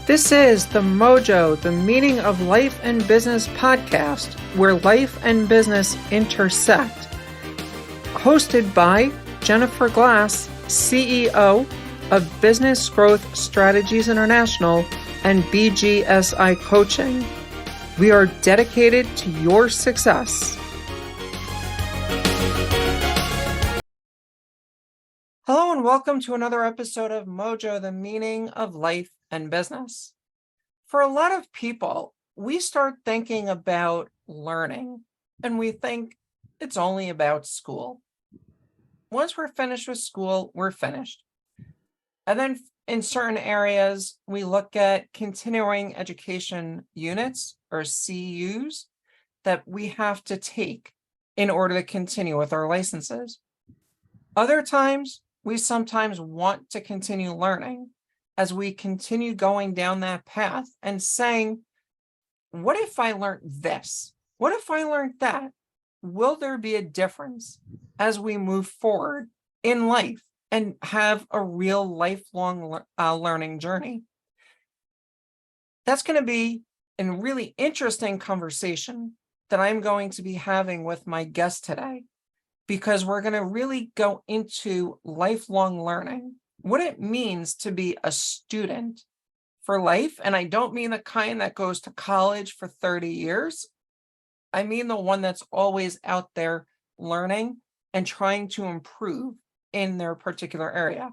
This is the MOJO, the Meaning of Life and Business podcast, where life and business intersect. Hosted by Jennifer Glass, CEO of Business Growth Strategies International and BGSI Coaching. We are dedicated to your success. Hello and welcome to another episode of MOJO, the Meaning of Life and Business. For a lot of people, we start thinking about learning and we think it's only about school. Once we're finished with school, we're finished. And then in certain areas, we look at continuing education units or CUs that we have to take in order to continue with our licenses. Other times, we sometimes want to continue learning as we continue going down that path and saying, what if I learned this? What if I learned that? Will there be a difference as we move forward in life and have a real lifelong learning journey? That's going to be a really interesting conversation that I'm going to be having with my guest today, because we're going to really go into lifelong learning, what it means to be a student for life. And I don't mean the kind that goes to college for 30 years. I mean the one that's always out there learning and trying to improve in their particular area.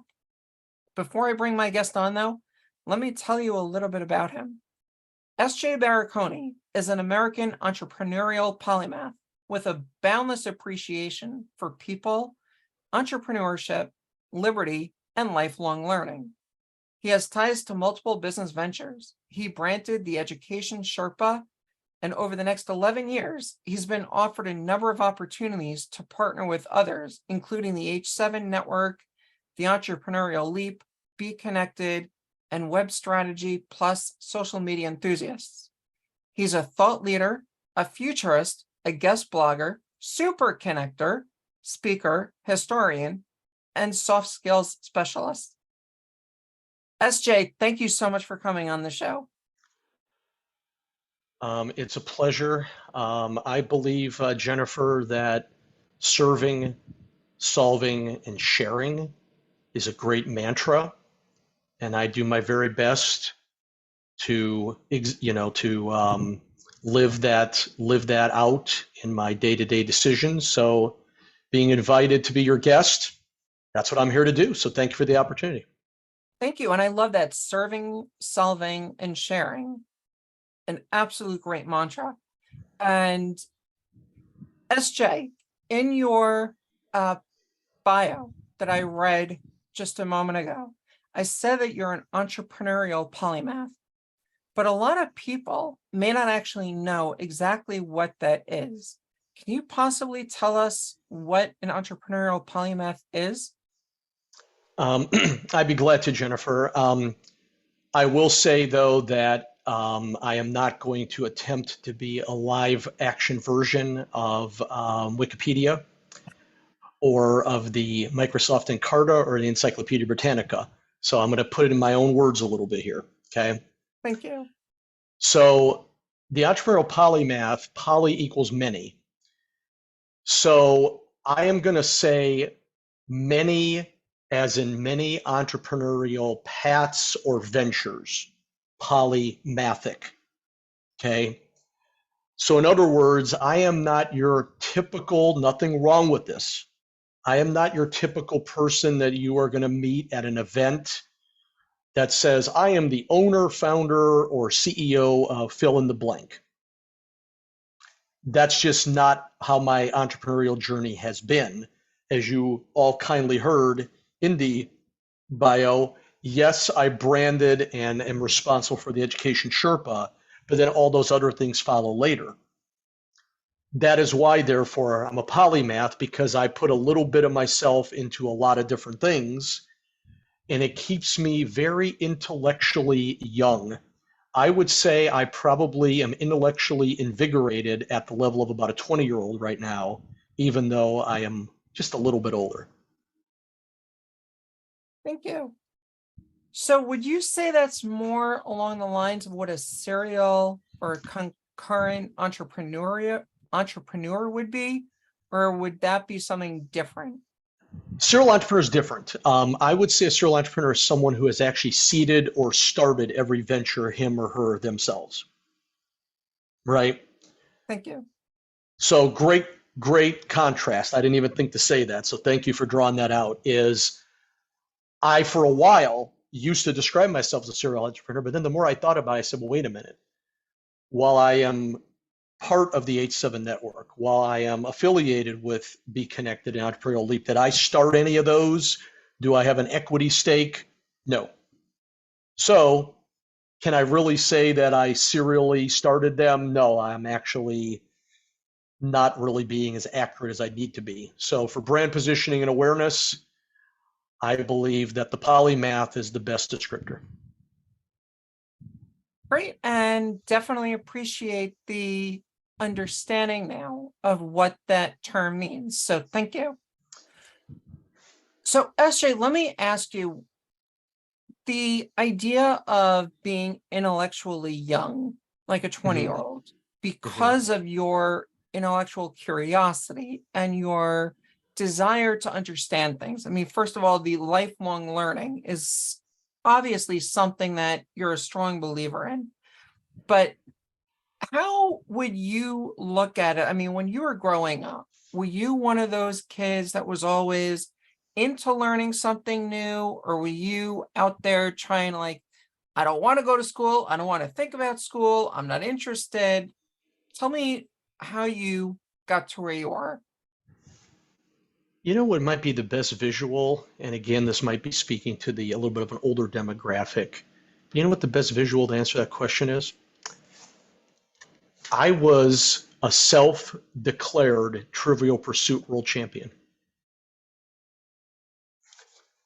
Before I bring my guest on, though, let me tell you a little bit about him. S.J. Barakony is an American entrepreneurial polymath with a boundless appreciation for people, entrepreneurship, liberty, and lifelong learning. He has ties to multiple business ventures. He branded the Education Sherpa, and over the next 11 years, he's been offered a number of opportunities to partner with others, including the H7 Network, the Entrepreneurial Leap, Be Connected, and Web Strategy, plus social media enthusiasts. He's a thought leader, a futurist, a guest blogger, super connector, speaker, historian, and soft skills specialist. SJ, thank you so much for coming on the show. It's a pleasure. I believe, Jennifer, that serving, solving, and sharing is a great mantra, and I do my very best to, live that out in my day-to-day decisions. So being invited to be your guest, that's what I'm here to do. So thank you for the opportunity. Thank you. And I love that serving, solving, and sharing. An absolute great mantra. And SJ, in your bio that I read just a moment ago, I said that you're an entrepreneurial polymath. But a lot of people may not actually know exactly what that is. Can you possibly tell us what an entrepreneurial polymath is? I'd be glad to, Jennifer. I will say, though, that I am not going to attempt to be a live action version of Wikipedia or of the Microsoft Encarta or the Encyclopedia Britannica. So I'm going to put it in my own words a little bit here, okay? Thank you. So the entrepreneurial polymath, poly equals many. So I am going to say many, as in many entrepreneurial paths or ventures, polymathic, okay? So in other words, I am not your typical, nothing wrong with this. I am not your typical person that you are going to meet at an event that says, I am the owner, founder, or CEO of fill in the blank. That's just not how my entrepreneurial journey has been. As you all kindly heard in the bio, yes, I branded and am responsible for the Education Sherpa, but then all those other things follow later. That is why, therefore, I'm a polymath, because I put a little bit of myself into a lot of different things, and it keeps me very intellectually young. I would say I probably am intellectually invigorated at the level of about a 20-year-old right now, even though I am just a little bit older. Thank you. So would you say that's more along the lines of what a serial or a concurrent entrepreneur would be, or would that be something different? Serial entrepreneur is different. I would say a serial entrepreneur is someone who has actually seeded or started every venture, him or her themselves, right? Thank you. So great contrast. I didn't even think to say that. So thank you for drawing that out. Is I, for a while, used to describe myself as a serial entrepreneur, but then the more I thought about it, I said, well, wait a minute. While I am part of the H7 network, while I am affiliated with Be Connected and Entrepreneurial Leap, did I start any of those? Do I have an equity stake? No. So can I really say that I serially started them? No, I'm actually not really being as accurate as I need to be. So for brand positioning and awareness, I believe that the polymath is the best descriptor. Great, and definitely appreciate the understanding now of what that term means. So thank you. So SJ, let me ask you, the idea of being intellectually young, like a 20-year-old, because of your intellectual curiosity and your desire to understand things. I mean, first of all, the lifelong learning is obviously something that you're a strong believer in, but how would you look at it? I mean, when you were growing up, were you one of those kids that was always into learning something new, or were you out there trying to like, I don't want to go to school, I don't want to think about school, I'm not interested? Tell me how you got to where you are. You know what might be the best visual, and again, this might be speaking to the a little bit of an older demographic. You know what the best visual to answer that question is? I was a self-declared Trivial Pursuit world champion.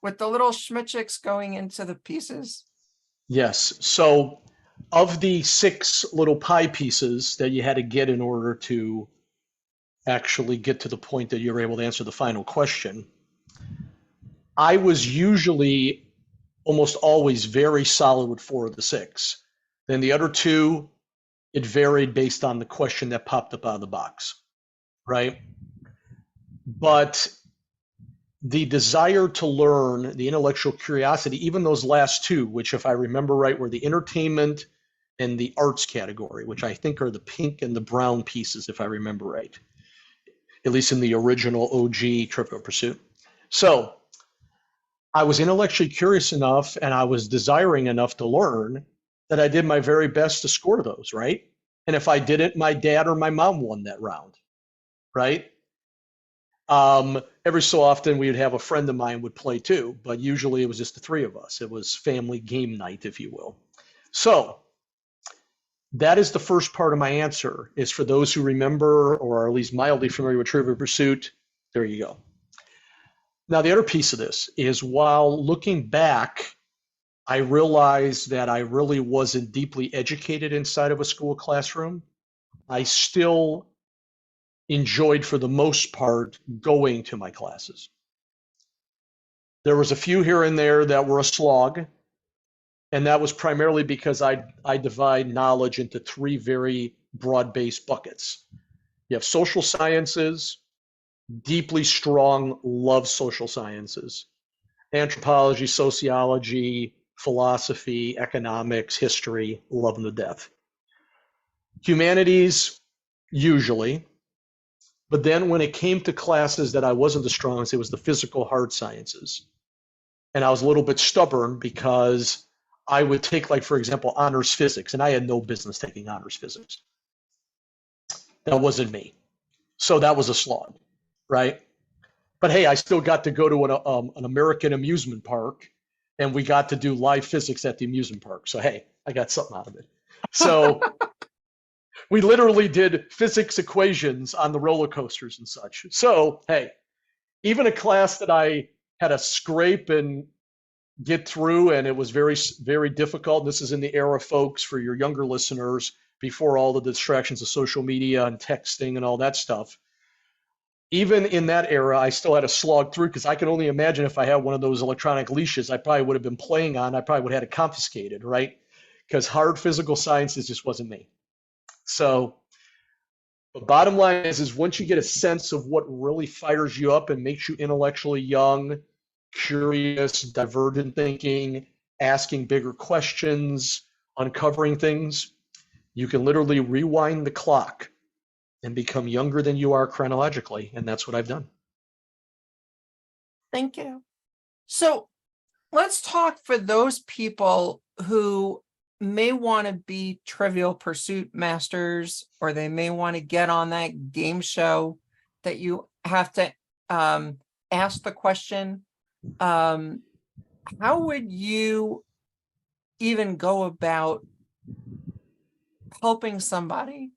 With the little schmitchicks going into the pieces. Yes. So of the 6 little pie pieces that you had to get in order to actually get to the point that you're able to answer the final question, I was usually almost always very solid with 4 of the 6. Then the other 2, it varied based on the question that popped up out of the box, right? But the desire to learn, the intellectual curiosity, even those last 2, which if I remember right, were the entertainment and the arts category, which I think are the pink and the brown pieces, if I remember right, at least in the original OG Trivial Pursuit. So I was intellectually curious enough and I was desiring enough to learn that I did my very best to score those, right? And if I didn't, my dad or my mom won that round, right? Every so often we would have a friend of mine would play too, but usually it was just the 3 of us. It was family game night, if you will. So that is the first part of my answer, is for those who remember or are at least mildly familiar with Trivial Pursuit, there you go. Now, the other piece of this is while looking back, I realized that I really wasn't deeply educated inside of a school classroom. I still enjoyed, for the most part, going to my classes. There was a few here and there that were a slog, and that was primarily because I divide knowledge into 3 very broad-based buckets. You have social sciences, deeply strong, love social sciences, anthropology, sociology, philosophy, economics, history, love them to death. Humanities, usually. But then when it came to classes that I wasn't the strongest, it was the physical hard sciences. And I was a little bit stubborn because I would take, like, for example, honors physics, and I had no business taking honors physics. That wasn't me. So that was a slog, right? But hey, I still got to go to an American amusement park, and we got to do live physics at the amusement park. So hey, I got something out of it. So we literally did physics equations on the roller coasters and such. So hey, even a class that I had to scrape and get through, and it was very, very difficult. This is in the era, folks, for your younger listeners, before all the distractions of social media and texting and all that stuff. even in that era, I still had to slog through because I can only imagine if I had one of those electronic leashes I probably would have been playing on, I probably would have had it confiscated, right? Because hard physical sciences just wasn't me. So the bottom line is once you get a sense of what really fires you up and makes you intellectually young, curious, divergent thinking, asking bigger questions, uncovering things, you can literally rewind the clock and become younger than you are chronologically. And that's what I've done. Thank you. So let's talk for those people who may want to be Trivial Pursuit masters, or they may want to get on that game show that you have to ask the question. How would you even go about helping somebody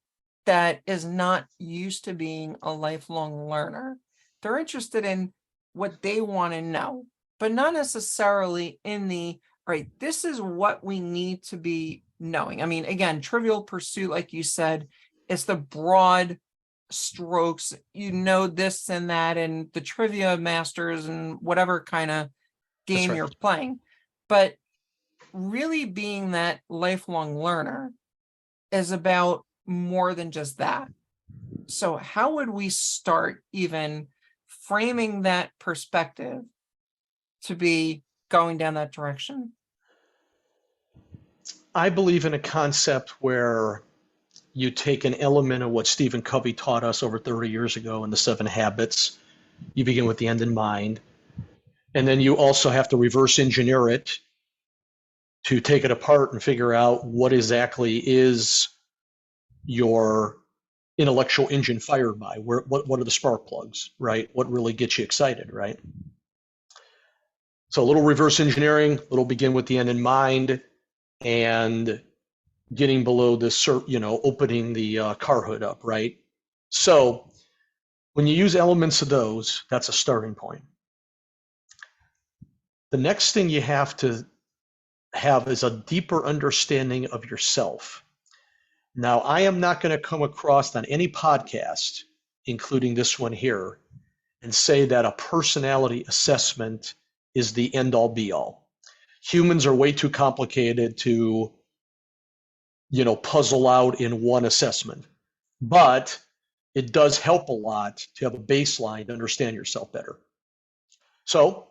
that is not used to being a lifelong learner? They're interested in what they want to know, but not necessarily in the, right, this is what we need to be knowing. I mean, again, Trivial Pursuit, like you said, it's the broad strokes, you know, this and that, and the trivia masters and whatever kind of That's game right. you're playing. But really being that lifelong learner is about more than just that. So how would we start even framing that perspective to be going down that direction? I believe in a concept where you take an element of what Stephen Covey taught us over 30 years ago in the 7 Habits. You begin with the end in mind. And then you also have to reverse engineer it to take it apart and figure out what exactly is your intellectual engine fired by. What are the spark plugs, right? What really gets you excited, right? So a little reverse engineering, a little begin with the end in mind, and getting below this, opening the car hood up, right? So when you use elements of those, that's a starting point. The next thing you have to have is a deeper understanding of yourself. Now, I am not going to come across on any podcast, including this one here, and say that a personality assessment is the end all be all. Humans are way too complicated to, puzzle out in one assessment. But it does help a lot to have a baseline to understand yourself better. So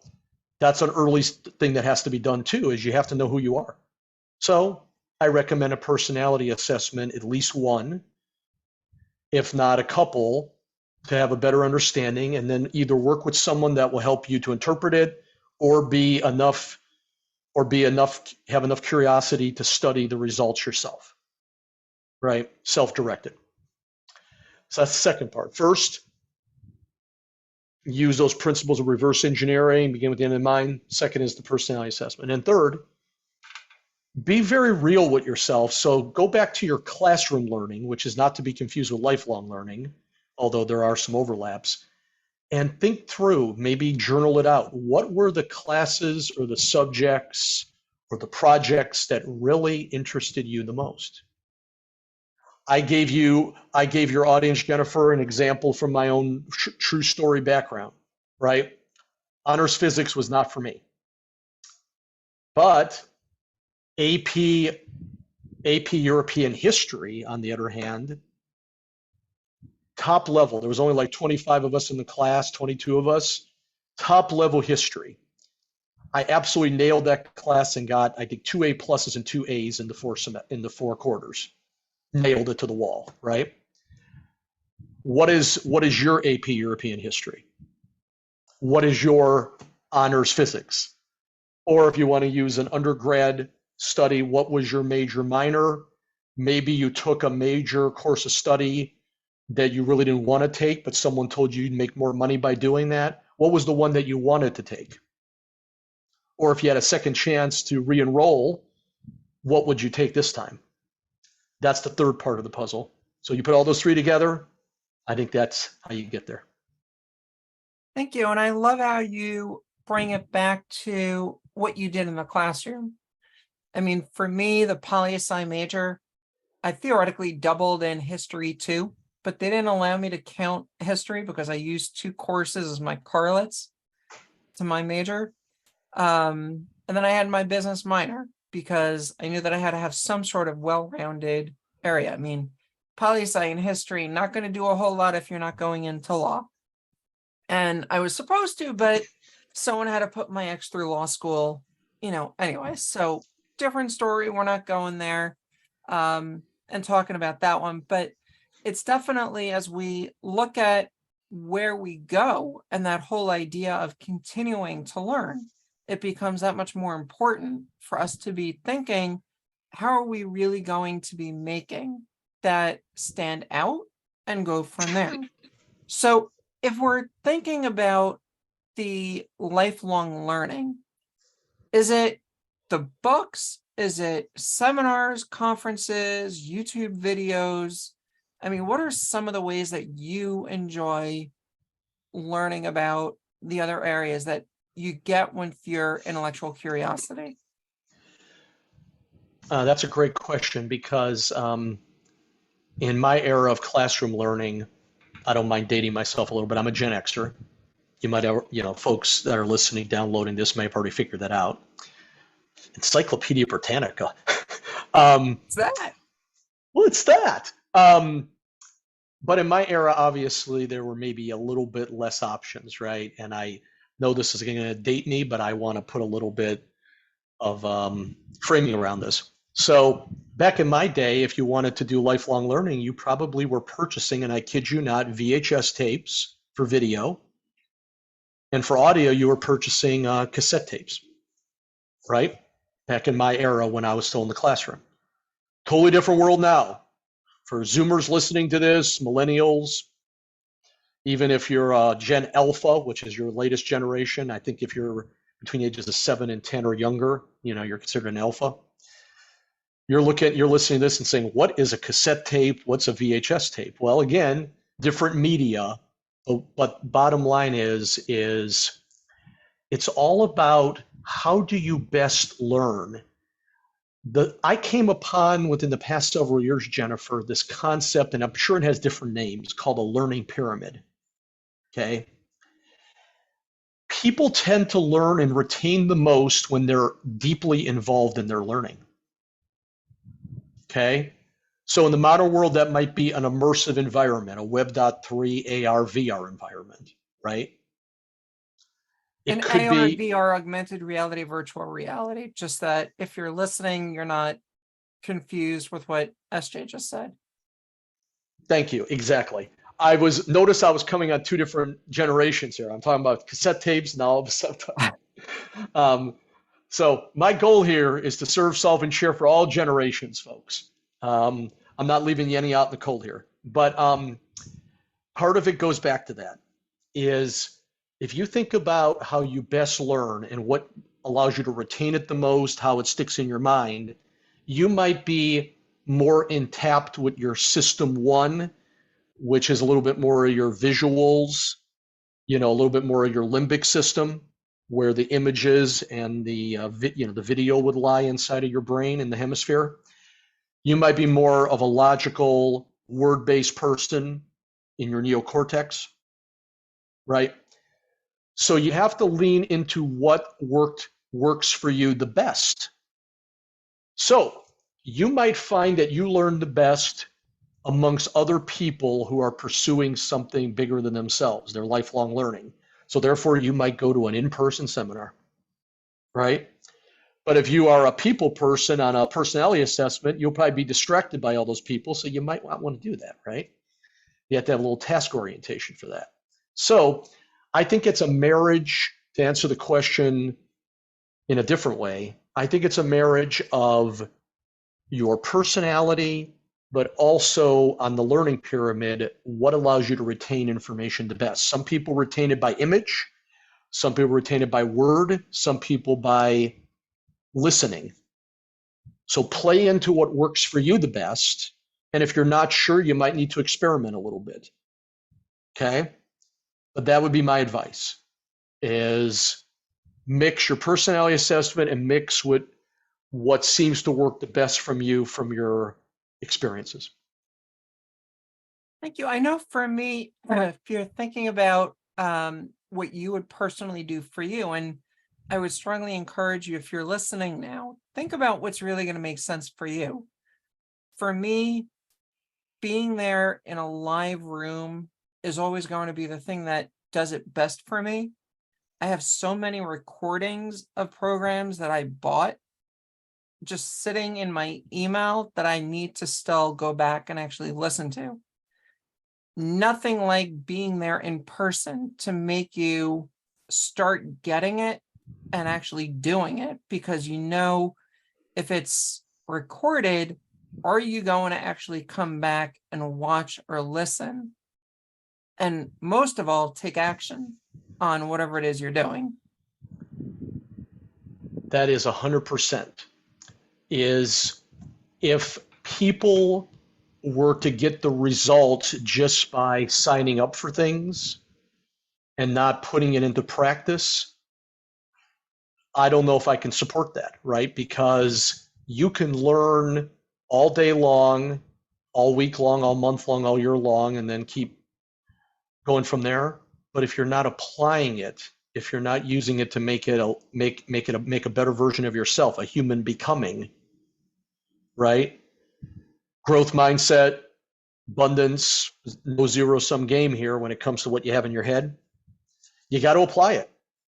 that's an early thing that has to be done too, is you have to know who you are. So I recommend a personality assessment, at least one, if not a couple, to have a better understanding, and then either work with someone that will help you to interpret it, or have enough curiosity to study the results yourself, right? Self-directed. So that's the second part. First, use those principles of reverse engineering, begin with the end in mind. Second is the personality assessment. And third, be very real with yourself. So go back to your classroom learning, which is not to be confused with lifelong learning, although there are some overlaps, and think through, maybe journal it out. What were the classes or the subjects or the projects that really interested you the most? I gave your audience, Jennifer, an example from my own true story background, right? Honors physics was not for me. But AP European history, on the other hand, top level. There was only like 25 of us in the class, 22 of us, top level history. I absolutely nailed that class and got, I think, 2 A pluses and 2 A's in the 4 quarters. Nailed it to the wall, right? What is your AP European history? What is your honors physics? Or if you want to use an undergrad study, what was your major minor? Maybe you took a major course of study that you really didn't want to take, but someone told you you'd make more money by doing that. What was the one that you wanted to take? Or if you had a second chance to re-enroll, what would you take this time? That's the third part of the puzzle. So you put all those 3 together, I think that's how you get there. Thank you. And I love how you bring it back to what you did in the classroom. I mean, for me, the poli-sci major, I theoretically doubled in history too, but they didn't allow me to count history because I used 2 courses as my correlates to my major. And then I had my business minor because I knew that I had to have some sort of well-rounded area. I mean, poli-sci and history, not going to do a whole lot if you're not going into law. And I was supposed to, but someone had to put my ex through law school, anyway. So different story. We're not going there and talking about that one. But it's definitely, as we look at where we go and that whole idea of continuing to learn, it becomes that much more important for us to be thinking, how are we really going to be making that stand out and go from there? So if we're thinking about the lifelong learning, is it the books? Is it seminars, conferences, YouTube videos? I mean, what are some of the ways that you enjoy learning about the other areas that you get with your intellectual curiosity? That's a great question because in my era of classroom learning, I don't mind dating myself a little bit. I'm a Gen Xer. You might, folks that are listening, downloading this may have already figured that out. Encyclopedia Britannica. What's that? Well, it's that. But in my era, obviously, there were maybe a little bit less options, right? And I know this is going to date me, but I want to put a little bit of framing around this. So back in my day, if you wanted to do lifelong learning, you probably were purchasing, and I kid you not, VHS tapes for video. And for audio, you were purchasing cassette tapes, right? Back in my era when I was still in the classroom. Totally different world now. For Zoomers listening to this, millennials, even if you're Gen Alpha, which is your latest generation, I think if you're between the ages of 7 and 10 or younger, you're considered an alpha. You're listening to this and saying, what is a cassette tape? What's a VHS tape? Well, again, different media, but bottom line is it's all about how do you best learn. I came upon within the past several years, Jennifer, this concept, and I'm sure it has different names, called a learning pyramid. Okay. People tend to learn and retain the most when they're deeply involved in their learning. Okay. So in the modern world, that might be an immersive environment, a Web.3 AR, VR environment, right? An AR, VR, augmented reality, virtual reality. Just that if you're listening, you're not confused with what SJ just said. Thank you. Exactly. Notice I was coming on 2 different generations here. I'm talking about cassette tapes now. So my goal here is to serve, solve, and share for all generations, folks. I'm not leaving any out in the cold here. But part of it goes back to that is if you think about how you best learn and what allows you to retain it the most, how it sticks in your mind, you might be more intact with your system 1, which is a little bit more of your visuals, a little bit more of your limbic system, where the images and the the video would lie inside of your brain in the hemisphere. You might be more of a logical, word-based person in your neocortex, right? So you have to lean into what works for you the best. So you might find that you learn the best amongst other people who are pursuing something bigger than themselves, their lifelong learning. So therefore, you might go to an in-person seminar, right? But if you are a people person on a personality assessment, you'll probably be distracted by all those people, so you might not want to do that, right? You have to have a little task orientation for that. So I think it's a marriage, to answer the question in a different way. I think it's a marriage of your personality, but also on the learning pyramid, what allows you to retain information the best. Some people retain it by image, some people retain it by word, some people by listening. So play into what works for you the best. And if you're not sure, you might need to experiment a little bit. Okay? But that would be my advice, is mix your personality assessment and mix with what seems to work the best from you, from your experiences. Thank you. I know for me, if you're thinking about what you would personally do for you, and I would strongly encourage you, if you're listening now, think about what's really going to make sense for you. For me, being there in a live room is always going to be the thing that does it best for me. I have so many recordings of programs that I bought just sitting in my email that I need to still go back and actually listen to. Nothing like being there in person to make you start getting it and actually doing it, because you know if it's recorded, are you going to actually come back and watch or listen? And most of all, take action on whatever it is you're doing. That is 100%. Is if people were to get the results just by signing up for things and not putting it into practice, I don't know if I can support that, right? Because you can learn all day long, all week long, all month long, all year long, and then keep going from there. But if you're not applying it, if you're not using it to make a better version of yourself, a human becoming, right? Growth mindset, abundance, no zero sum game here when it comes to what you have in your head. You got to apply it.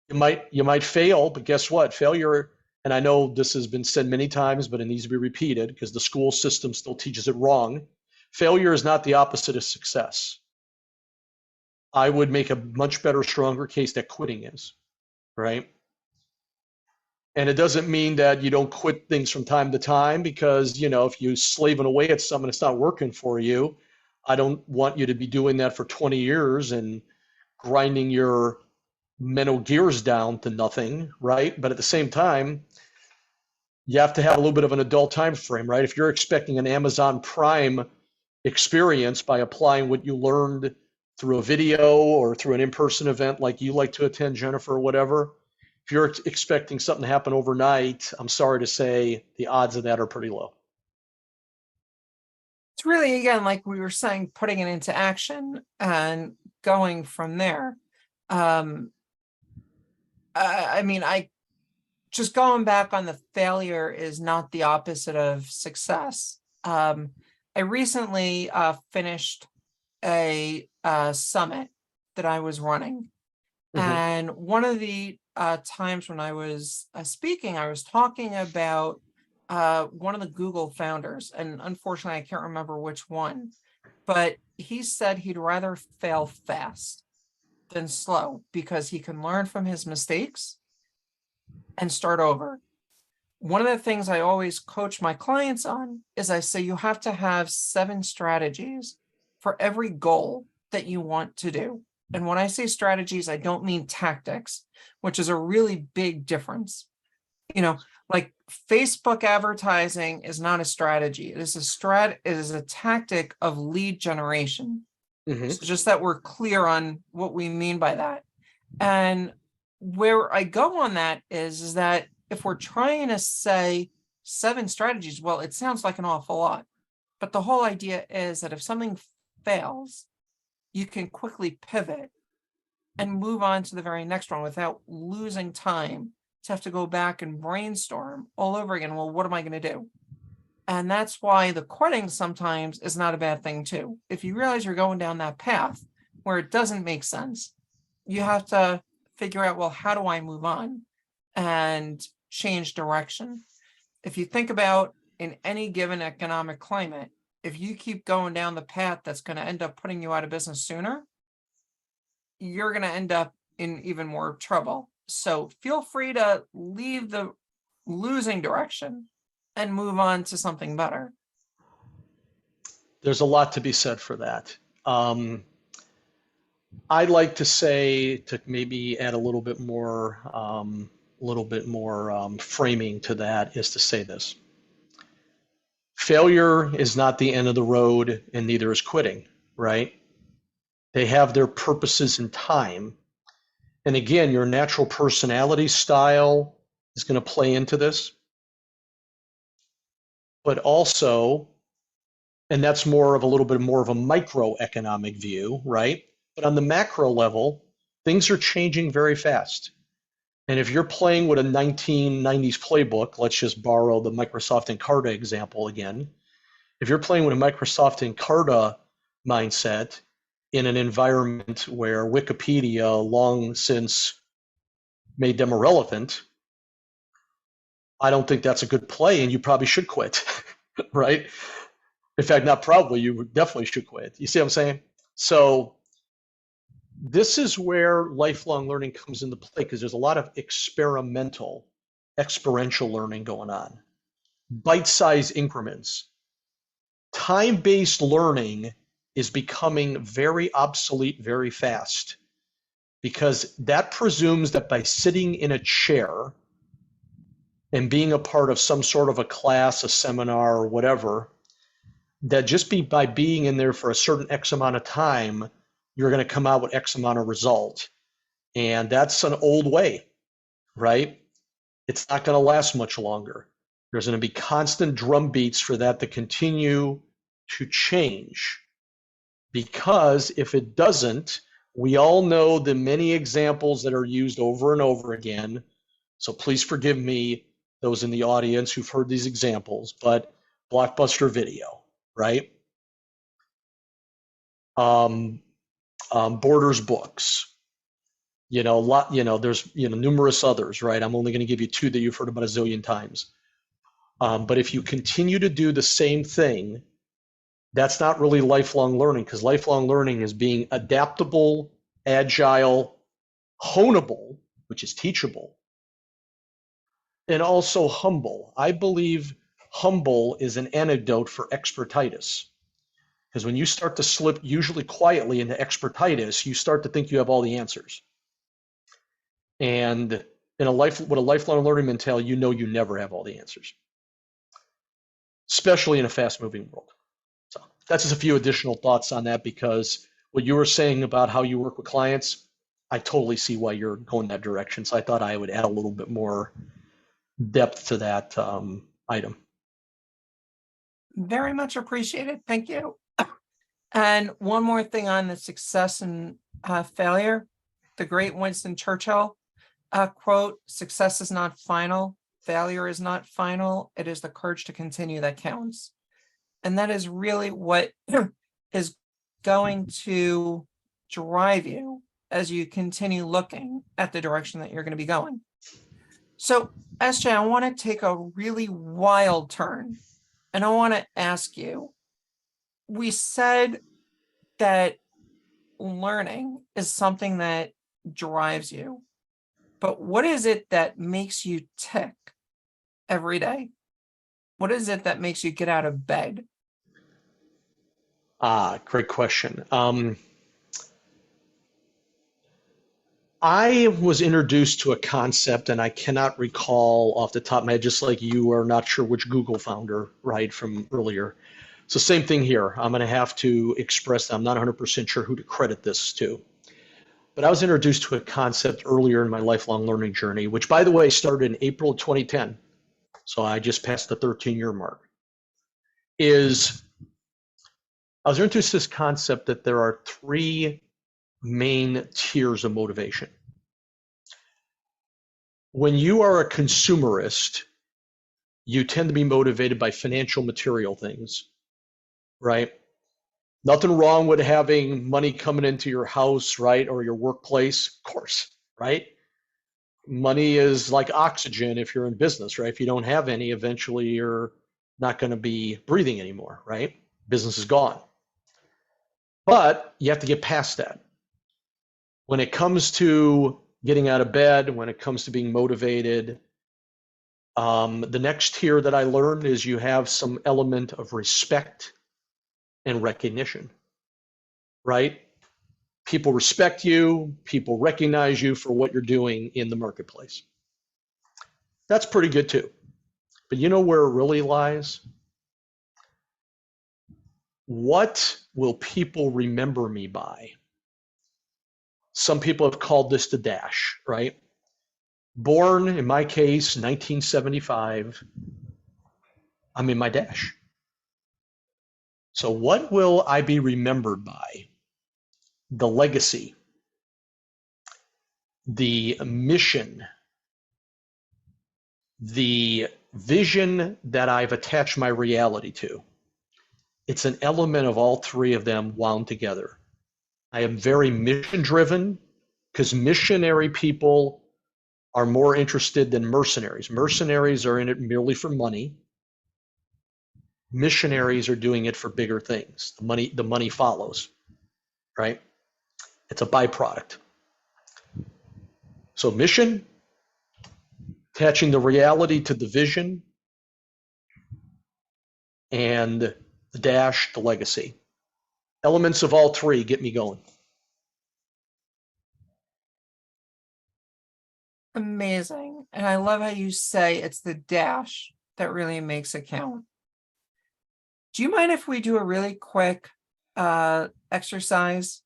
You might fail, but guess what? Failure, and I know this has been said many times, but it needs to be repeated because the school system still teaches it wrong. Failure is not the opposite of success. I would make a much better, stronger case that quitting is, right? And it doesn't mean that you don't quit things from time to time because, if you slaving away at something, it's not working for you. I don't want you to be doing that for 20 years and grinding your mental gears down to nothing, right? But at the same time, you have to have a little bit of an adult time frame, right? If you're expecting an Amazon Prime experience by applying what you learned through a video or through an in-person event like you like to attend, Jennifer, or whatever, if you're expecting something to happen overnight, I'm sorry to say the odds of that are pretty low. It's really, again, like we were saying, putting it into action and going from there. Um, I mean, I just going back on the failure is not the opposite of success. I recently finished a summit that I was running. Mm-hmm. And one of the times when I was speaking, I was talking about one of the Google founders. And unfortunately, I can't remember which one, but he said he'd rather fail fast than slow because he can learn from his mistakes and start over. One of the things I always coach my clients on is I say you have to have 7 strategies for every goal that you want to do. And when I say strategies, I don't mean tactics, which is a really big difference. Like Facebook advertising is not a strategy. It is a tactic of lead generation. Mm-hmm. So just that we're clear on what we mean by that. And where I go on that is that if we're trying to say 7 strategies, well, it sounds like an awful lot. But the whole idea is that if something fails, you can quickly pivot and move on to the very next one without losing time to have to go back and brainstorm all over again. Well, what am I going to do? And that's why the quitting sometimes is not a bad thing too. If you realize you're going down that path where it doesn't make sense, you have to figure out, well, how do I move on and change direction? If you think about in any given economic climate, if you keep going down the path that's going to end up putting you out of business sooner, you're going to end up in even more trouble. So feel free to leave the losing direction and move on to something better. There's a lot to be said for that. I'd like to say, to maybe add a little bit more, framing to that, is to say this: failure is not the end of the road, and neither is quitting. Right? They have their purposes in time, and again, your natural personality style is going to play into this, but also And that's more of a little bit more of a microeconomic view, right? But on the macro level, things are changing very fast. And if you're playing with a 1990s playbook, let's just borrow the Microsoft Encarta example again. If you're playing with a Microsoft Encarta mindset in an environment where Wikipedia long since made them irrelevant, I don't think that's a good play, and you probably should quit, right? In fact, not probably, you definitely should quit. You see what I'm saying? So this is where lifelong learning comes into play because there's a lot of experiential learning going on, bite-sized increments. Time-based learning is becoming very obsolete very fast because that presumes that by sitting in a chair and being a part of some sort of a class, a seminar, or whatever, that just by being in there for a certain X amount of time, you're going to come out with X amount of result. And that's an old way, right? It's not going to last much longer. There's going to be constant drum beats for that to continue to change. Because if it doesn't, we all know the many examples that are used over and over again. So please forgive me, those in the audience who've heard these examples, but Blockbuster Video, right? Borders Books, there's numerous others, right? I'm only going to give you two that you've heard about a zillion times. But if you continue to do the same thing, that's not really lifelong learning, because lifelong learning is being adaptable, agile, honeable, which is teachable, and also humble. I believe humble is an antidote for expertitis. Because when you start to slip, usually quietly, into expertitis, you start to think you have all the answers. And with a lifelong learning mentality, you never have all the answers, especially in a fast-moving world. So that's just a few additional thoughts on that, because what you were saying about how you work with clients, I totally see why you're going that direction. So I thought I would add a little bit more depth to that item. Very much appreciated. Thank you. And one more thing on the success and failure. The great Winston Churchill quote, "Success is not final. Failure is not final. It is the courage to continue that counts." And that is really what is going to drive you as you continue looking at the direction that you're going to be going. So, SJ, I want to take a really wild turn, and I want to ask you, we said that learning is something that drives you, but what is it that makes you tick every day? What is it that makes you get out of bed? Great question. I was introduced to a concept, and I cannot recall off the top of my head, just like you are not sure which Google founder, right, from earlier. So same thing here. I'm going to have to express that I'm not 100% sure who to credit this to. But I was introduced to a concept earlier in my lifelong learning journey, which, by the way, started in April of 2010. So I just passed the 13-year mark. I was introduced to this concept that there are three main tiers of motivation. When you are a consumerist, you tend to be motivated by financial material things, right? Nothing wrong with having money coming into your house, right, or your workplace, of course, right? Money is like oxygen if you're in business, right? If you don't have any, eventually you're not going to be breathing anymore, right? Business is gone. But you have to get past that. When it comes to getting out of bed, when it comes to being motivated, the next tier that I learned is you have some element of respect and recognition, right? People respect you, people recognize you for what you're doing in the marketplace. That's pretty good too. But you know where it really lies? What will people remember me by? Some people have called this the dash, right? Born, in my case, 1975, I'm in my dash. So, what will I be remembered by? The legacy, the mission, the vision that I've attached my reality to. It's an element of all three of them wound together. I am very mission driven because missionary people are more interested than mercenaries. Mercenaries are in it merely for money. Missionaries are doing it for bigger things. The money follows, right? It's a byproduct. So mission, attaching the reality to the vision, and the dash, the legacy. Elements of all three get me going. Amazing. And I love how you say it's the dash that really makes it count. Do you mind if we do a really quick exercise?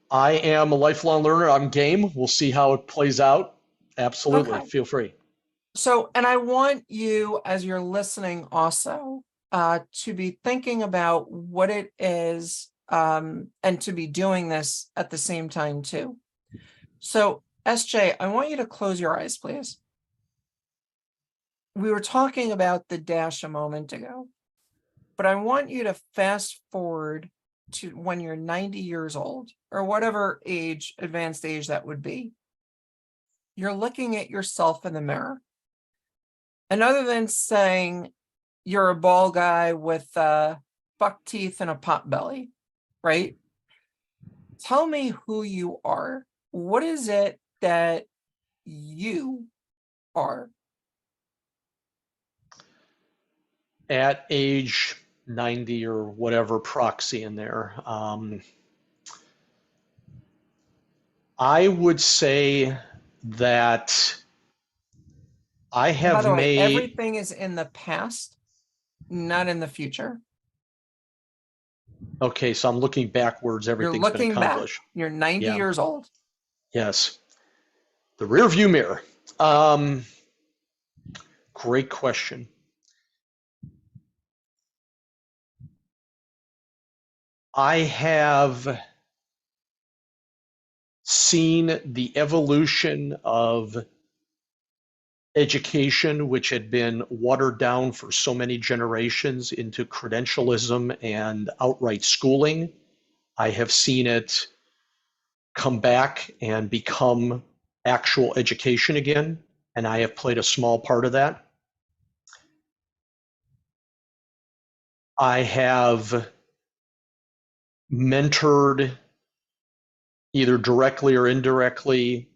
I am a lifelong learner. I'm game. We'll see how it plays out. Absolutely. Okay. Feel free. So, and I want you, as you're listening also, to be thinking about what it is, and to be doing this at the same time too. So, SJ, I want you to close your eyes, please. We were talking about the dash a moment ago, but I want you to fast forward to when you're 90 years old, or whatever age, advanced age that would be. You're looking at yourself in the mirror. And other than saying you're a bald guy with buck teeth and a pot belly, right? Tell me who you are. What is it that you are? At age 90 or whatever proxy in there, I would say that I And by have the way, made, everything is in the past, not in the future. okay, so I'm looking backwards, You're everything's been looking back. accomplished. You're 90 Yeah, years old. yes. The rear view mirror. Great question. I have seen the evolution of education, which had been watered down for so many generations into credentialism and outright schooling. I have seen it come back and become actual education again, and I have played a small part of that. I have mentored, either directly or indirectly,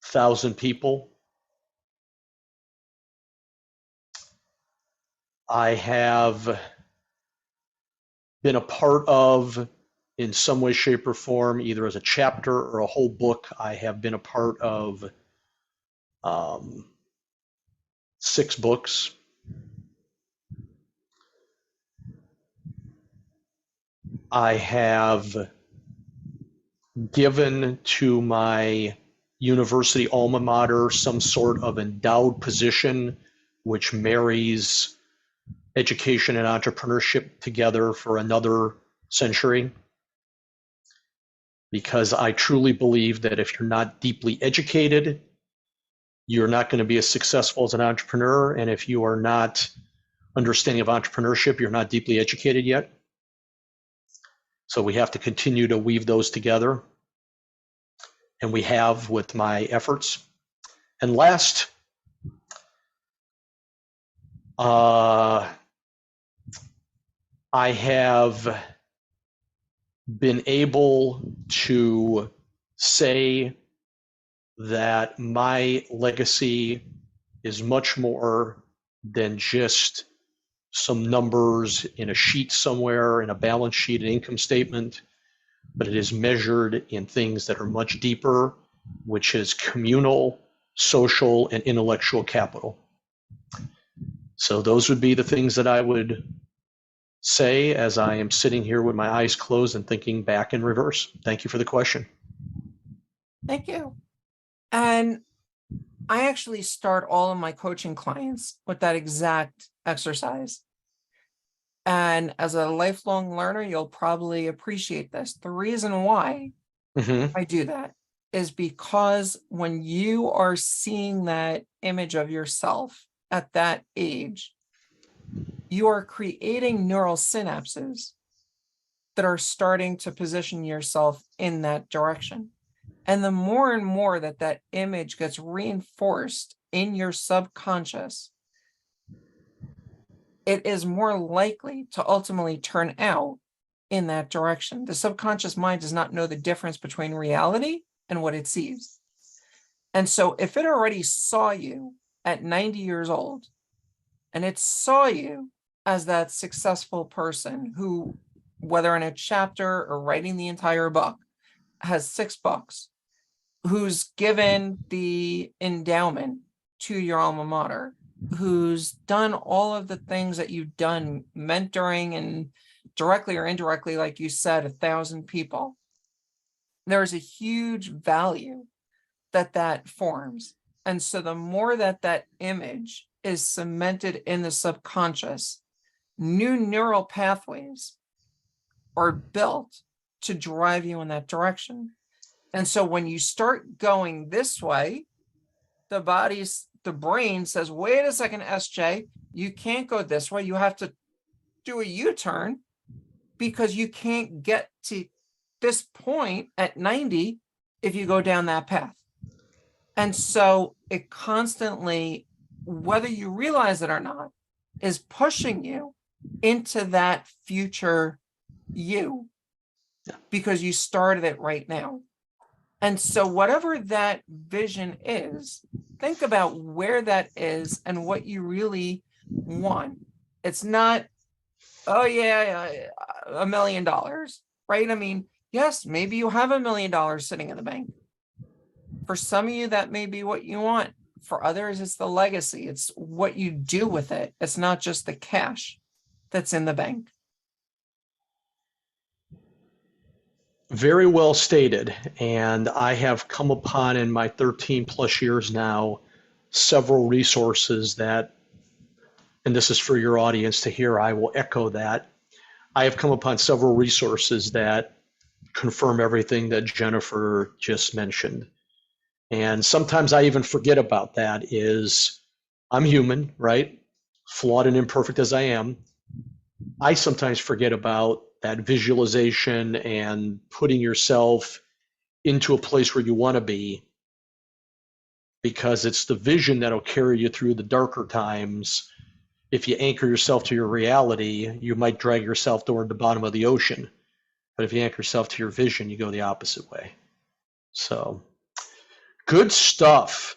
1,000 people. I have been a part of, in some way, shape, or form, either as a chapter or a whole book. I have been a part of 6 books. I have given to my university alma mater some sort of endowed position which marries education and entrepreneurship together for another century, because I truly believe that if you're not deeply educated, you're not going to be as successful as an entrepreneur. And if you are not understanding of entrepreneurship, you're not deeply educated yet. So we have to continue to weave those together. And we have with my efforts. And last, I have been able to say that my legacy is much more than just some numbers in a sheet somewhere, in a balance sheet, an income statement, but it is measured in things that are much deeper, which is communal, social, and intellectual capital. So those would be the things that I would say as I am sitting here with my eyes closed and thinking back in reverse. Thank you for the question. Thank you. And I actually start all of my coaching clients with that exact exercise. And as a lifelong learner, you'll probably appreciate this. The reason why Mm-hmm. I do that is because when you are seeing that image of yourself at that age, you are creating neural synapses that are starting to position yourself in that direction. And the more and more that that image gets reinforced in your subconscious, it is more likely to ultimately turn out in that direction. The subconscious mind does not know the difference between reality and what it sees. And so if it already saw you at 90 years old, and it saw you as that successful person who, whether in a chapter or writing the entire book, has 6 books, who's given the endowment to your alma mater, who's done all of the things that you've done, mentoring and directly or indirectly, like you said, 1,000 people, there's a huge value that that forms. And so the more that that image is cemented in the subconscious, new neural pathways are built to drive you in that direction. And so when you start going this way, the brain says, wait a second, SJ, you can't go this way. You have to do a U-turn because you can't get to this point at 90 if you go down that path. And so it constantly, whether you realize it or not, is pushing you into that future you because you started it right now. And so whatever that vision is, think about where that is and what you really want. It's not, oh yeah, $1 million, right? I mean, yes, maybe you have $1 million sitting in the bank. For some of you, that may be what you want. For others, it's the legacy. It's what you do with it. It's not just the cash that's in the bank. Very well stated. And I have come upon in my 13 plus years now several resources that, and this is for your audience to hear, I will echo that. I have come upon several resources that confirm everything that Jennifer just mentioned. And sometimes I even forget about that is I'm human, right? Flawed and imperfect as I am. I sometimes forget about that visualization and putting yourself into a place where you want to be because it's the vision that'll carry you through the darker times. If you anchor yourself to your reality, you might drag yourself toward the bottom of the ocean. But if you anchor yourself to your vision, you go the opposite way. So good stuff.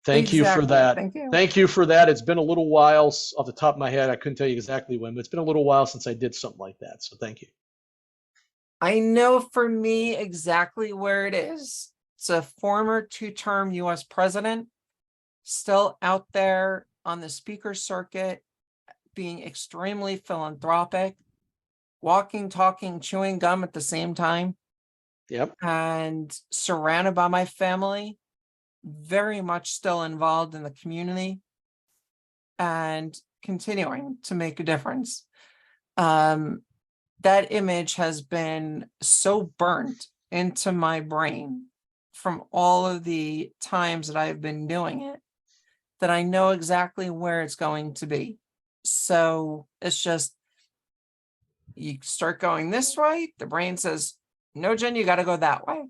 Thank you for Exactly. that. Thank you. Thank you for that. It's been a little while off the top of my head. I couldn't tell you exactly when, but it's been a little while since I did something like that. So thank you. I know for me exactly where it is. It's a former 2-term US president, still out there on the speaker circuit, being extremely philanthropic, walking, talking, chewing gum at the same time, Yep. and surrounded by my family, very much still involved in the community and continuing to make a difference. That image has been so burnt into my brain from all of the times that I've been doing it that I know exactly where it's going to be. So it's just, you start going this way, the brain says, no, Jen, you got to go that way.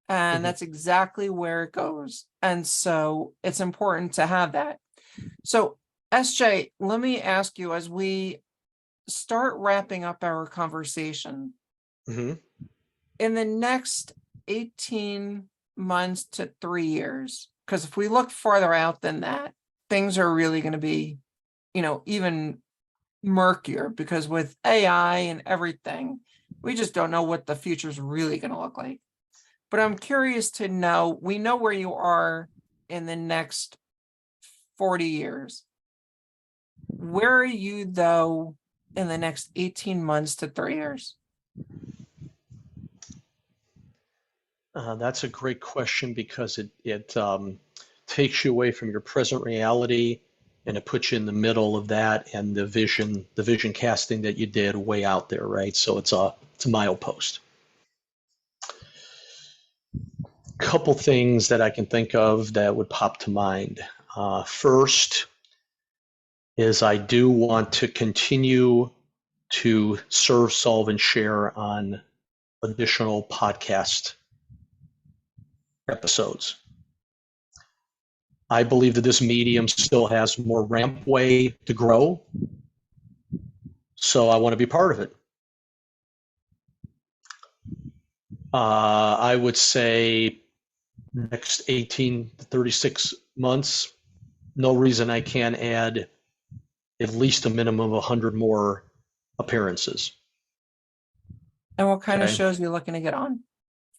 And that's exactly where it goes. And so it's important to have that. So SJ, let me ask you, as we start wrapping up our conversation, Mm-hmm. in the next 18 months to 3 years, because if we look farther out than that, things are really going to be, even murkier, because with AI and everything, we just don't know what the future is really going to look like. But I'm curious to know, we know where you are in the next 40 years. Where are you, though, in the next 18 months to 3 years? That's a great question because it takes you away from your present reality, and it puts you in the middle of that and the vision casting that you did way out there, right? So it's a milepost. Couple things that I can think of that would pop to mind. First is I do want to continue to serve, solve, and share on additional podcast episodes. I believe that this medium still has more ramp way to grow, so I want to be part of it. I would say next 18 to 36 months, no reason I can't add at least a minimum of 100 more appearances. And what kind of Okay. shows are you looking to get on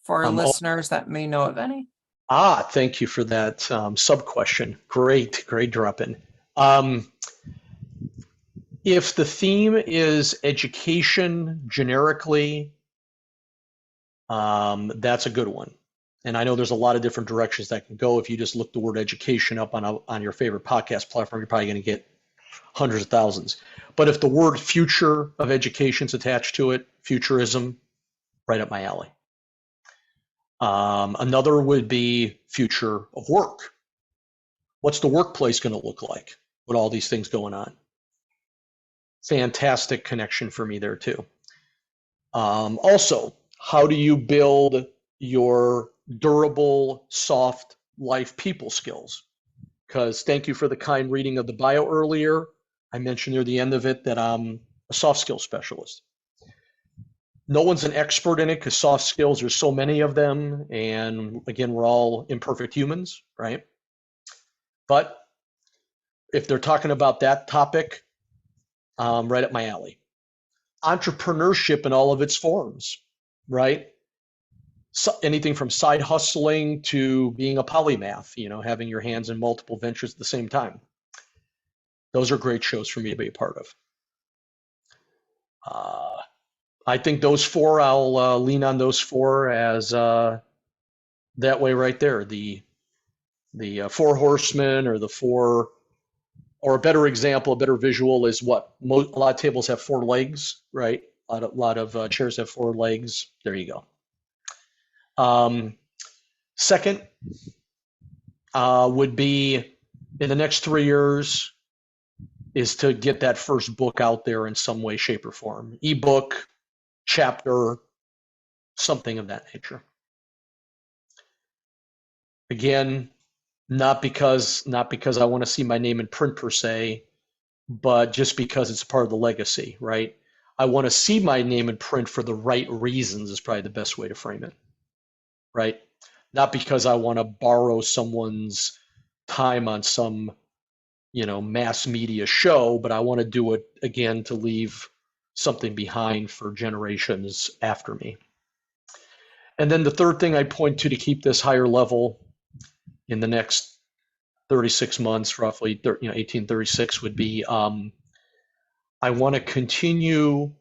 for our listeners that may know of any? Thank you for that sub question. Great drop in. If the theme is education generically, that's a good one. And I know there's a lot of different directions that can go. If you just look the word education up on your favorite podcast platform, you're probably going to get hundreds of thousands. But if the word future of education is attached to it, futurism, right up my alley. Another would be future of work. What's the workplace going to look like with all these things going on? Fantastic connection for me there too. Also, how do you build your durable, soft life people skills? Because thank you for the kind reading of the bio earlier. I mentioned near the end of it that I'm a soft skills specialist. No one's an expert in it because soft skills, there's so many of them. And again, we're all imperfect humans, right? But if they're talking about that topic, right up my alley. Entrepreneurship in all of its forms, right? So anything from side hustling to being a polymath, having your hands in multiple ventures at the same time. Those are great shows for me to be a part of. I think those four, I'll lean on those four as that way right there. The four horsemen, or the four, or a better example, a better visual is what a lot of tables have 4 legs, right? A lot of chairs have 4 legs. There you go. Second would be in the next 3 years is to get that first book out there in some way, shape, or form. Ebook, chapter, something of that nature. Again, not because I want to see my name in print per se, but just because it's part of the legacy, right? I want to see my name in print for the right reasons is probably the best way to frame it, right? Not because I want to borrow someone's time on some, mass media show, but I want to do it again to leave something behind for generations after me. And then the third thing I point to keep this higher level in the next 36 months, roughly, 1836 would be, I want to continue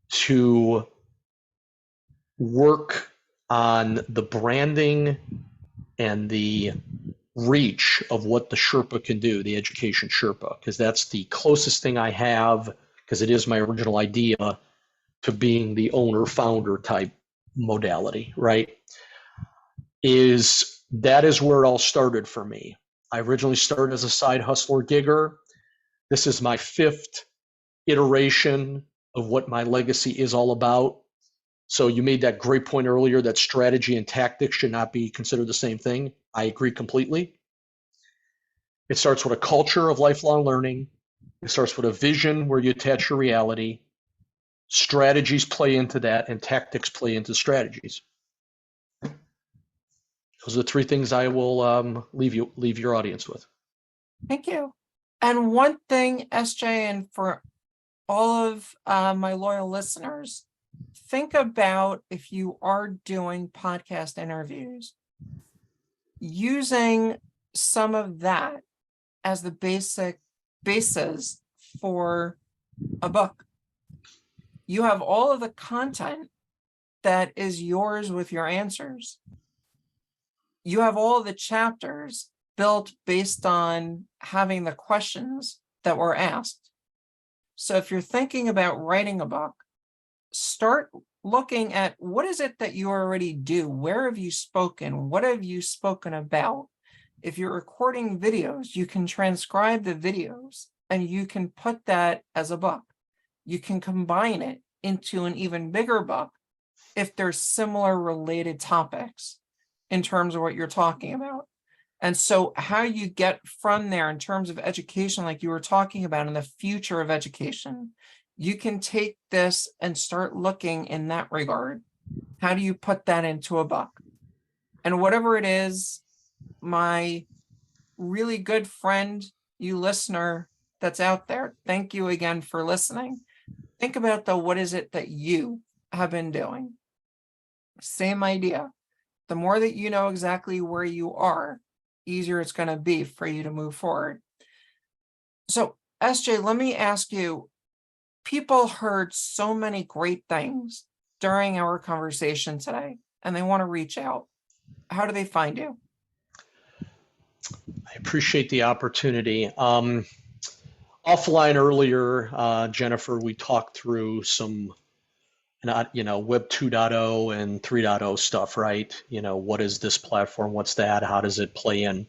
to work on the branding and the reach of what the Sherpa can do, the education Sherpa, because that's the closest thing I have, because it is my original idea, to being the owner founder type modality, right? That is where it all started for me. I originally started as a side hustler gigger. This is my 5th iteration of what my legacy is all about. So you made that great point earlier that strategy and tactics should not be considered the same thing. I agree completely. It starts with a culture of lifelong learning. It starts with a vision where you attach your reality. Strategies play into that, and tactics play into strategies. Those are the 3 things I will leave your audience with. Thank you. And one thing, SJ, and for all of my loyal listeners, think about, if you are doing podcast interviews, using some of that as the basis for a book. You have all of the content that is yours with your answers. You have all the chapters built based on having the questions that were asked. So if you're thinking about writing a book, start looking at what is it that you already do? Where have you spoken? What have you spoken about? If you're recording videos, you can transcribe the videos and you can put that as a book. You can combine it into an even bigger book if there's similar related topics in terms of what you're talking about. And so how you get from there in terms of education, like you were talking about in the future of education, you can take this and start looking in that regard. How do you put that into a book? And whatever it is, my really good friend, you listener that's out there, thank you again for listening. Think about what is it that you have been doing? Same idea. The more that you know exactly where you are, easier it's going to be for you to move forward. So, SJ, let me ask you, people heard so many great things during our conversation today, and they want to reach out. How do they find you? I appreciate the opportunity. Offline earlier, Jennifer, we talked through some, Web 2.0 and 3.0 stuff, right? What is this platform? What's that? How does it play in?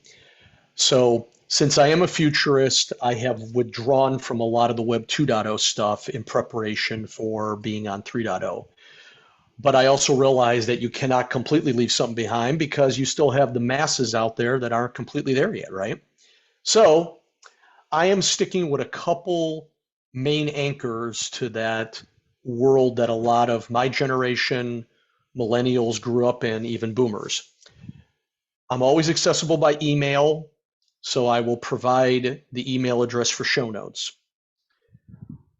So since I am a futurist, I have withdrawn from a lot of the Web 2.0 stuff in preparation for being on 3.0. But I also realize that you cannot completely leave something behind because you still have the masses out there that aren't completely there yet, right? So I am sticking with a couple main anchors to that world that a lot of my generation, millennials grew up in, even boomers. I'm always accessible by email, so I will provide the email address for show notes.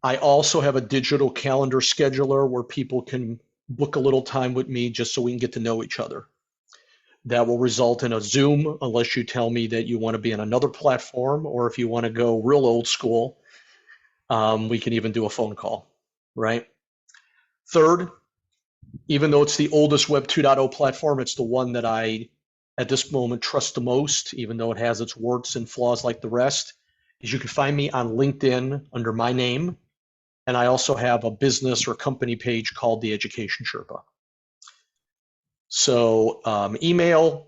I also have a digital calendar scheduler where people can book a little time with me just so we can get to know each other. That will result in a Zoom, unless you tell me that you want to be on another platform, or if you want to go real old school, we can even do a phone call, right? Third, even though it's the oldest Web 2.0 platform, it's the one that I, at this moment, trust the most, even though it has its warts and flaws like the rest, is you can find me on LinkedIn under my name. And I also have a business or company page called The Education Sherpa. So email,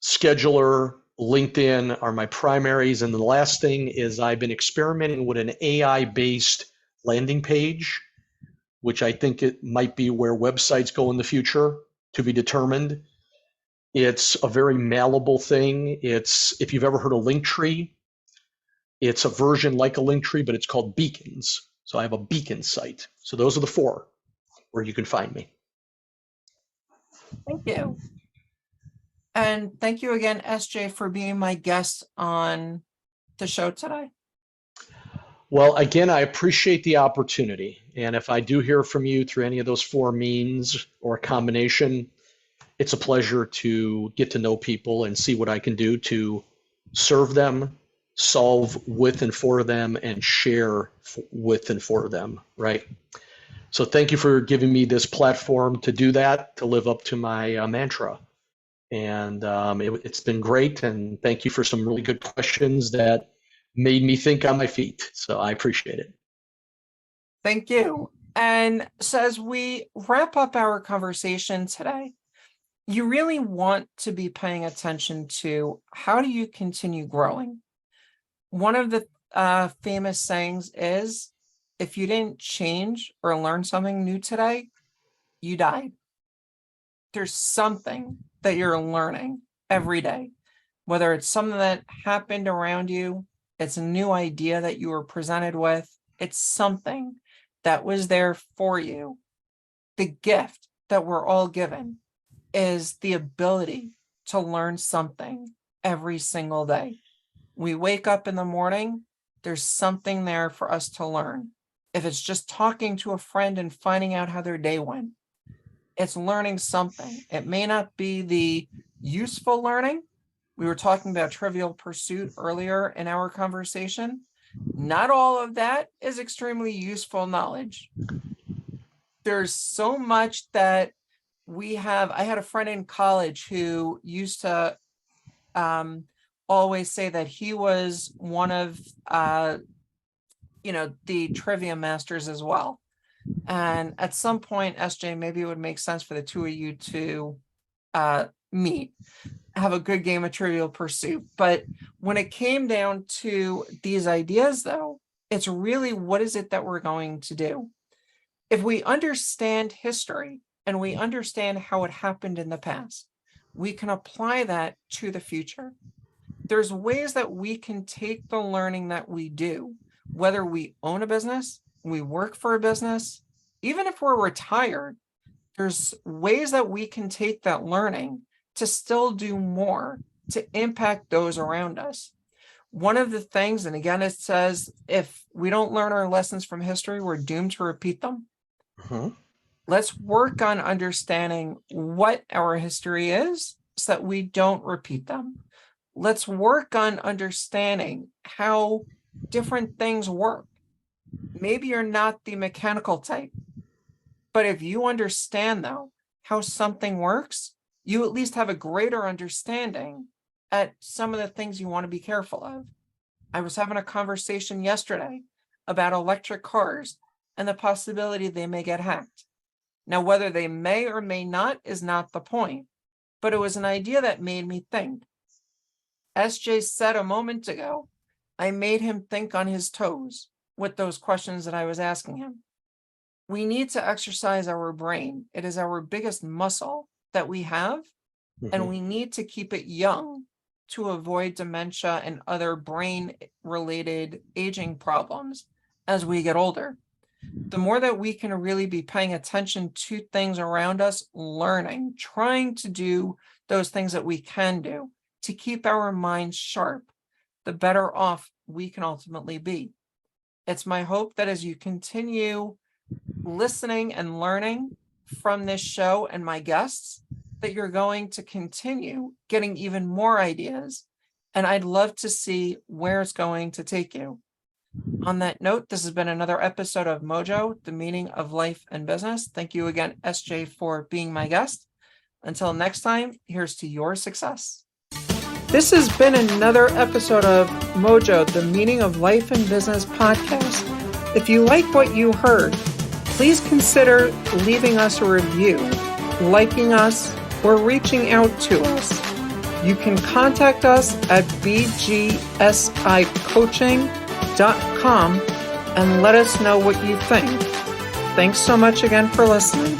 scheduler, LinkedIn are my primaries. And the last thing is I've been experimenting with an AI-based landing page, which I think it might be where websites go in the future, to be determined. It's a very malleable thing. It's, if you've ever heard of Linktree, it's a version like a Linktree, but it's called Beacons. So I have a beacon site. So those are the four where you can find me. Thank you. And thank you again, SJ, for being my guest on the show today. Well, again, I appreciate the opportunity. And if I do hear from you through any of those four means or a combination, it's a pleasure to get to know people and see what I can do to serve them, solve with and for them, and share with and for them, right? So thank you for giving me this platform to do that, to live up to my mantra. And it's been great. And thank you for some really good questions that made me think on my feet. So I appreciate it. Thank you. And so as we wrap up our conversation today, you really want to be paying attention to how do you continue growing? One of the famous sayings is, if you didn't change or learn something new today, you died. There's something that you're learning every day, whether it's something that happened around you, it's a new idea that you were presented with, it's something that was there for you. The gift that we're all given is the ability to learn something every single day. We wake up in the morning, there's something there for us to learn. If it's just talking to a friend and finding out how their day went, it's learning something. It may not be the useful learning. We were talking about Trivial Pursuit earlier in our conversation. Not all of that is extremely useful knowledge. There's so much that we have. I had a friend in college who used to always say that he was one of, the trivia masters as well. And at some point, SJ, maybe it would make sense for the two of you to meet, have a good game of Trivial Pursuit. But when it came down to these ideas, though, it's really, what is it that we're going to do? If we understand history and we understand how it happened in the past, we can apply that to the future. There's ways that we can take the learning that we do, whether we own a business, we work for a business, even if we're retired, there's ways that we can take that learning to still do more to impact those around us. One of the things, and again, it says, if we don't learn our lessons from history, we're doomed to repeat them. Let's work on understanding what our history is so that we don't repeat them. Let's work on understanding how different things work. Maybe you're not the mechanical type, but if you understand, though, how something works, you at least have a greater understanding at some of the things you want to be careful of. I was having a conversation yesterday about electric cars and the possibility they may get hacked. Now, whether they may or may not is not the point, but it was an idea that made me think. SJ said a moment ago, I made him think on his toes with those questions that I was asking him. We need to exercise our brain. It is our biggest muscle that we have, and we need to keep it young to avoid dementia and other brain-related aging problems as we get older. The more that we can really be paying attention to things around us, learning, trying to do those things that we can do to keep our minds sharp, the better off we can ultimately be. It's my hope that as you continue listening and learning from this show and my guests, that you're going to continue getting even more ideas, and I'd love to see where it's going to take you. On that note, this has been another episode of MOJO, the meaning of life and business. Thank you again, SJ, for being my guest. Until next time, here's to your success. This has been another episode of MOJO, the meaning of life and business podcast. If you like what you heard, please consider leaving us a review, liking us, or reaching out to us. You can contact us at bgsicoaching.com and let us know what you think. Thanks so much again for listening.